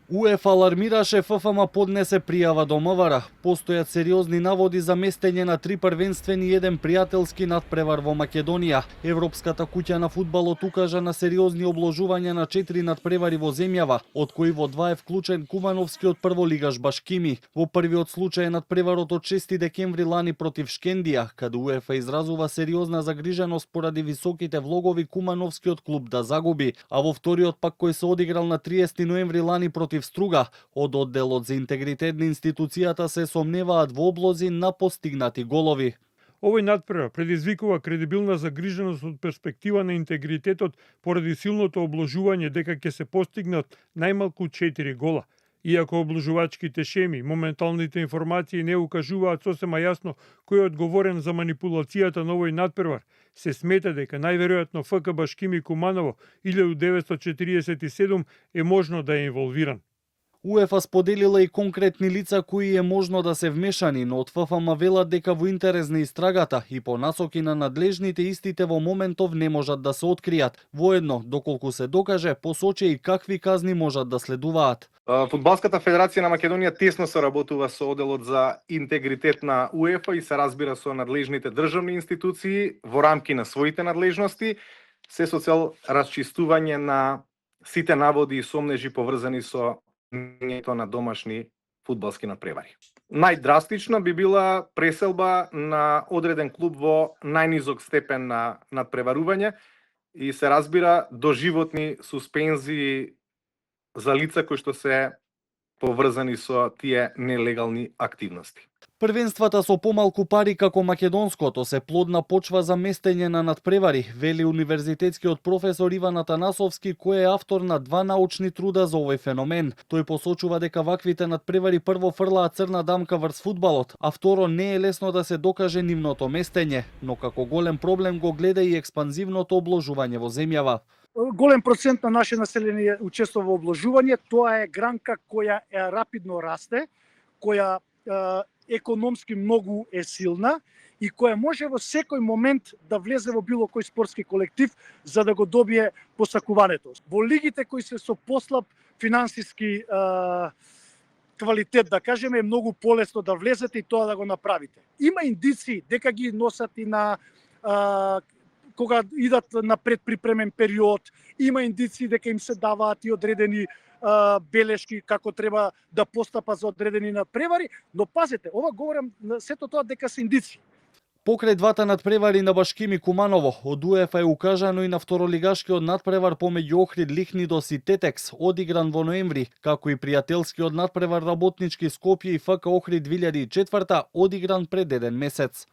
УЕФА алармираше, ФФМ поднесе пријава до МВР. Постојат сериозни наводи за местење на 3 првенствени и 1 пријателски надпревар во Македонија. Европската куќа на фудбалот укажа на сериозни обложувања на 4 надпревари во земјава, од кои во 2 е вклучен кумановскиот прволигаш Башкими. Во првиот случај е надпреварот од 6 декември лани против Шкендија, каде УЕФА изразува сериозна загриженост поради високите влогови кумановскиот клуб да загуби, а во вториот пак кој се одиграл на 30 ноември лани против Струга, од одделот за интегритет на институцијата се сомневаат во облози на постигнати голови. Овој надпревар предизвикува кредибилна загриженост од перспектива на интегритетот поради силното обложување дека ќе се постигнат најмалку 4 гола. Иако обложувачките шеми, моменталните информации не укажуваат сосема јасно кој е одговорен за манипулацијата на овој надпревар, се смета дека најверојатно ФК Башкими Куманово 1947 е можно да е инволвиран. УЕФА споделила и конкретни лица кои е можно да се вмешани, но од ФФМ велат дека во интерес на истрагата и по насоки на надлежните истите во моментов не можат да се откријат. Воедно, доколку се докаже, посочи и какви казни можат да следуваат. Фудбалската федерација на Македонија тесно соработува со одделот за интегритет на УЕФА и се разбира со надлежните државни институции во рамки на своите надлежности, се со цел расчистување на сите наводи и сомнежи поврзани со на домашни фудбалски надпревари. Најдрастична би била преселба на одреден клуб во најнизок степен на надпреварување и се разбира доживотни суспензии за лица кои што се поврзани со тие нелегални активности. Првенствата со помалку пари како македонското се плодна почва за местење на надпревари, вели универзитетскиот професор Иван Атанасовски, кој е автор на 2 научни труда за овој феномен. Тој посочува дека ваквите надпревари прво фрлаат црна дамка врз фудбалот, а второ не е лесно да се докаже нивното местење, но како голем проблем го гледа и експанзивното обложување во земјава. Голем процент на наше население учествува во обложување, тоа е гранка која рапидно расте, која економски многу е силна и која може во секој момент да влезе во било кој спортски колектив за да го добие посакувањето. Во лигите кои се со послаб финансиски квалитет, да кажеме, е многу полесно да влезете и тоа да го направите. Има индиции дека ги носат и на кога идат на предприпремен период, има индиции дека им се даваат и одредени белешки како треба да постапат за одредени надпревари, но пазете, ова говорам сето тоа дека се индиции. Покрај двата надпревари на Башкими Куманово, од УЕФА е укажано и на второлигашкиот надпревар помеѓу Охрид Лихнидос и Тетекс, одигран во ноември, како и пријателскиот надпревар работнички Скопје и ФК Охрид 2004, одигран пред 1 месец.